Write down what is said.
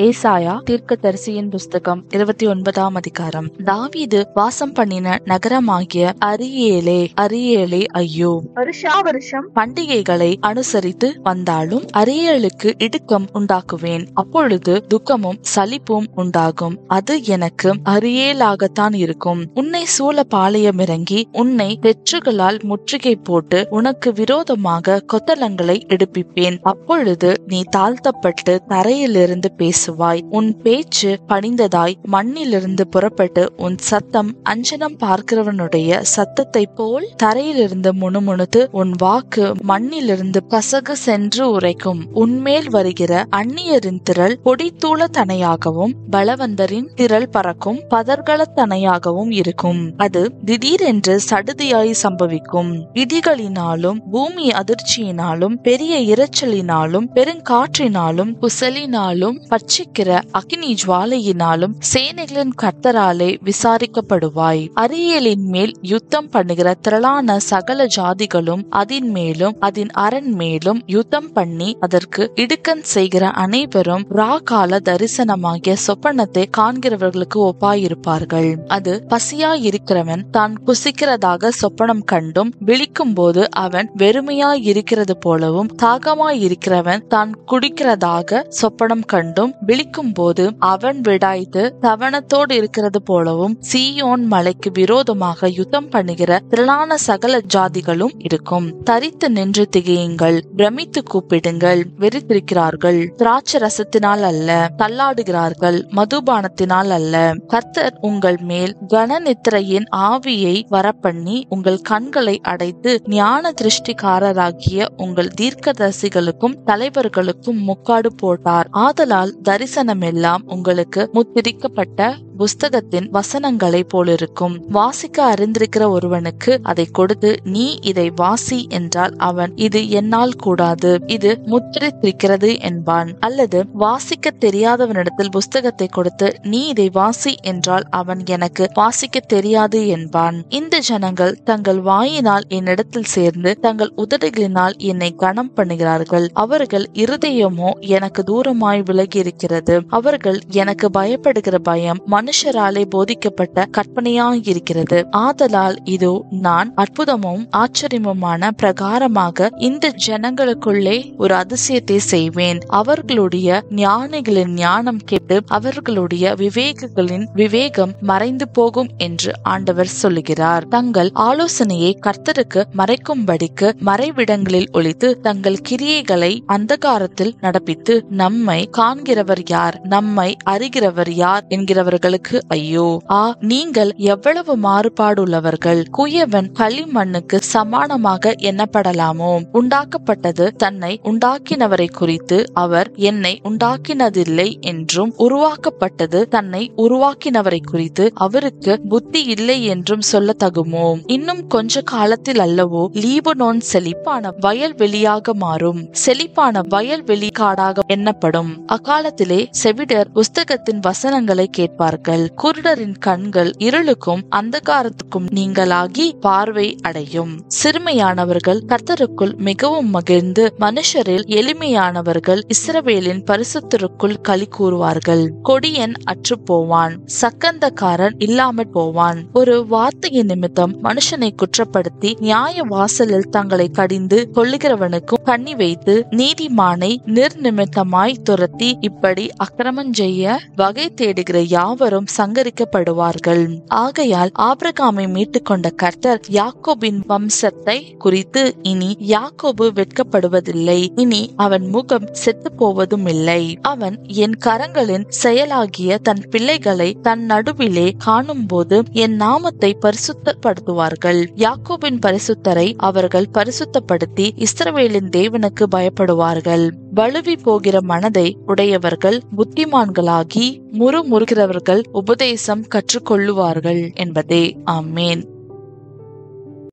ஏசாயா தீர்க்கதரிசியின் புஸ்தகம் 29ஆம் அதிகாரம். தாவீது வாசம் பண்ணின நகரமாகிய அரியேலே, அரியேலே ஐயோ! வருஷம் பண்டிகைகளை அனுசரித்து வந்தாலும் அரியேலுக்கு இடுக்கம் உண்டாக்குவேன். அப்பொழுது துக்கமும் சலிப்பும் உண்டாகும். அது எனக்கு அரியேலாகத்தான் இருக்கும். உன்னை சூழ பாளையம் இறங்கி உன்னை வெற்றுகளால் முற்றுகை போட்டு உனக்கு விரோதமாக கொத்தளங்களை எடுப்பிப்பேன். அப்பொழுது நீ தாழ்த்தப்பட்டு தரையிலிருந்து பேசுவாய். உன் பேச்சு பணிந்ததாய் மண்ணிலிருந்து புறப்பட்டு உன் சத்தம் அஞ்சனம் பார்க்கிறவனுடைய சத்தத்தை போல் தரையிலிருந்து முணுமுணுத்து உன் வாக்கு மண்ணிலிருந்து பசகு சென்று உரைக்கும். உன்மேல் வருகிற அந்நியரின் திரள் பொடித்தூள தனையாகவும் பலவந்தரின் திரள் பறக்கும் பதர்களத்தனையாகவும் இருக்கும். அது திடீரென்று சடுதியாய் சம்பவிக்கும். இடிகளினாலும் பூமி அதிர்ச்சியினாலும் பெரிய இரைச்சலினாலும் பெருங்காற்றினாலும் புசலினாலும் பட்சிக்கிற அக்கினி ஜுவாலையினாலும் சேனைகளின் கர்த்தராலே விசாரிக்கப்படுவாய். அரியேலின் மேல் யுத்தம் பண்ணுகிற திரளான சகல ஜாதிகளும் அதின் மேலும் அதின் அரண் மேலும் யுத்தம் பண்ணி அதற்கு இடுக்கன் செய்கிற அனைவரும் ராகால தரிசனமாகிய சொப்பனத்தை காண்கிறவர்களுக்கு ஒப்பாயிருப்பார்கள். அது பசியாயிருக்கிறவன் தான் புசிக்கிறதாக சொப்பனம் கண்டும் விழிக்கும் போது அவன் வெறுமையாய் இருக்கிறது போலவும் தாகமாயிருக்கிறவன் தான் குடிக்கிறதாக சொப்பனம் கண்டும் விழிக்கும் போது அவன் விடாய்த்து தவணத்தோடு இருக்கிறது போலவும் சீயோன் மலைக்கு விரோதமாக யுத்தம் பண்ணுகிற திரளான சகல ஜாதிகளும் இருக்கும். தரித்து நின்று திகையுங்கள், பிரமித்து கூப்பிடுங்கள். வெறித்திருக்கிறார்கள், திராட்சை ரசத்தினால் அல்ல, தள்ளாடுகிறார்கள், மதுபானத்தினால் அல்ல. கர்த்தர் உங்கள் மேல் கனநித்திரையின் ஆவியை வரப்பண்ணி உங்கள் கண்களை அடைத்து ஞான திருஷ்டிக்காரராகிய உங்கள் தீர்க்கதரிசிகளுக்கும் தலைவர்களுக்கும் முக்காடு போட்டார். ஆதலால் தரிசனமெல்லாம் உங்களுக்கு முத்திரிக்கப்பட்ட புஸ்தகத்தின் வசனங்களை போலிருக்கும். வாசிக்க அறிந்திருக்கிற ஒருவனுக்கு அதை கொடுத்து நீ இதை வாசி என்றால் அவன் இது என்னால் கூடாது, இது முத்திரித்திருக்கிறது என்பான். அல்லது வாசிக்க தெரியாதவனிடத்தில் புஸ்தகத்தை கொடுத்து நீ இதை வாசி என்றால் அவன் எனக்கு வாசிக்க தெரியாது என்பான். இந்த ஜனங்கள் தங்கள் வாயினால் என்னிடத்தில் சேர்ந்து தங்கள் உதடுகளினால் என்னை கனம் பண்ணுகிறார்கள். அவர்கள் இருதயமோ எனக்கு தூரமாய் விலகி இருக்கிறது. அவர்கள் எனக்கு பயப்படுகிற பயம் மனுஷராலே போதிக்கப்பட்ட கற்பனையாயிருக்கிறது. ஆதலால் இதோ நான் அற்புதமும் ஆச்சரியமுமான பிரகாரமாக இந்த ஜனங்களுக்குள்ளே ஒரு அதிசயத்தை செய்வேன். அவர்களுடைய ஞானிகளின் ஞானம் கேட்டு அவர்களுடைய விவேகங்களின் விவேகம் மறைந்து போகும் என்று ஆண்டவர் சொல்லுகிறார். தங்கள் ஆலோசனையை கர்த்தருக்கு மறைக்கும்படிக்கு மறைவிடங்களில் ஒளித்து தங்கள் கிரியைகளை அந்தகாரத்தில் நடப்பித்து நம்மை காண்கிறவர் யார், நம்மை அறிகிறவர் யார் என்கிறவர்களுக்கு ஐயோ! நீங்கள் எவ்வளவு மாறுபாடுள்ளவர்கள்! குயவன் களிமண்ணுக்கு சமானமாக எண்ணப்படலாமோ? உண்டாக்கப்பட்டது தன்னை உண்டாக்கினவரை குறித்து அவர் என்னை உண்டாக்கினதில்லை என்றும் உருவாக்கப்பட்டது தன்னை உருவாக்கினவரை குறித்து அவருக்கு புத்தி இல்லை என்றும் சொல்ல தகுமோ? இன்னும் கொஞ்ச காலத்தில் அல்லவோ லீபனோன் செழிப்பான வயல்வெளியாக மாறும், செழிப்பான வயல்வெளி காடாக எண்ணப்படும். அக்காலத்திலே செவிடர் புஸ்தகத்தின் வசனங்களை கேட்பார்கள். குருடரின் கண்கள் இருளுக்கும் அந்தகாரத்துக்கும் நீங்களாகி பார்வை அடையும். சிறுமையானவர்கள் கர்த்தருக்குள் மிகவும் மகிழ்ந்து மனுஷரில் எளிமையானவர்கள் இஸ்ரவேலின் பரிசுத்தருக்குள் களி கூறுவார்கள். கொடியன் அற்று போவான், சக்கந்தக்காரன் இல்லாமற் போவான். ஒரு வார்த்தையின் நிமித்தம் மனுஷனை குற்றப்படுத்தி நியாய வாசலில் தங்களை கடிந்து கொள்ளுகிறவனுக்கும் கண்ணி வைத்து நீதிமானை நிர்நிமித்தமாய் துரத்தி இப்படி அக்கிரமம் செய்ய வகை தேடுகிற யாவரும் சங்கரிக்கப்படுவார்கள். ஆகையால் ஆபிரகாமை மீட்டுக் கொண்ட கர்த்தர் யாக்கோபின் வம்சத்தை குறித்து இனி யாக்கோபு வெட்கப்படுவதில்லை, இனி அவன் முகம் செத்து போவதும் இல்லை. அவன் என் கரங்களின் செயலாகிய தன் பிள்ளைகளை தன் நடுவிலே காணும் போது என் நாமத்தை பரிசுத்தப்படுத்துவார்கள். யாக்கோபின் பரிசுத்தரை அவர்கள் பரிசுத்தப்படுத்தி இஸ்ரவேலின் தேவனுக்கு பயப்படுவார்கள். வலுவி போகிற மனதை உடையவர்கள் புத்திமான்களாகி முறுமுறுகிறவர்கள் உபதேசம் கற்றுக்கொள்ளுவார்கள் என்பதே. ஆமேன்.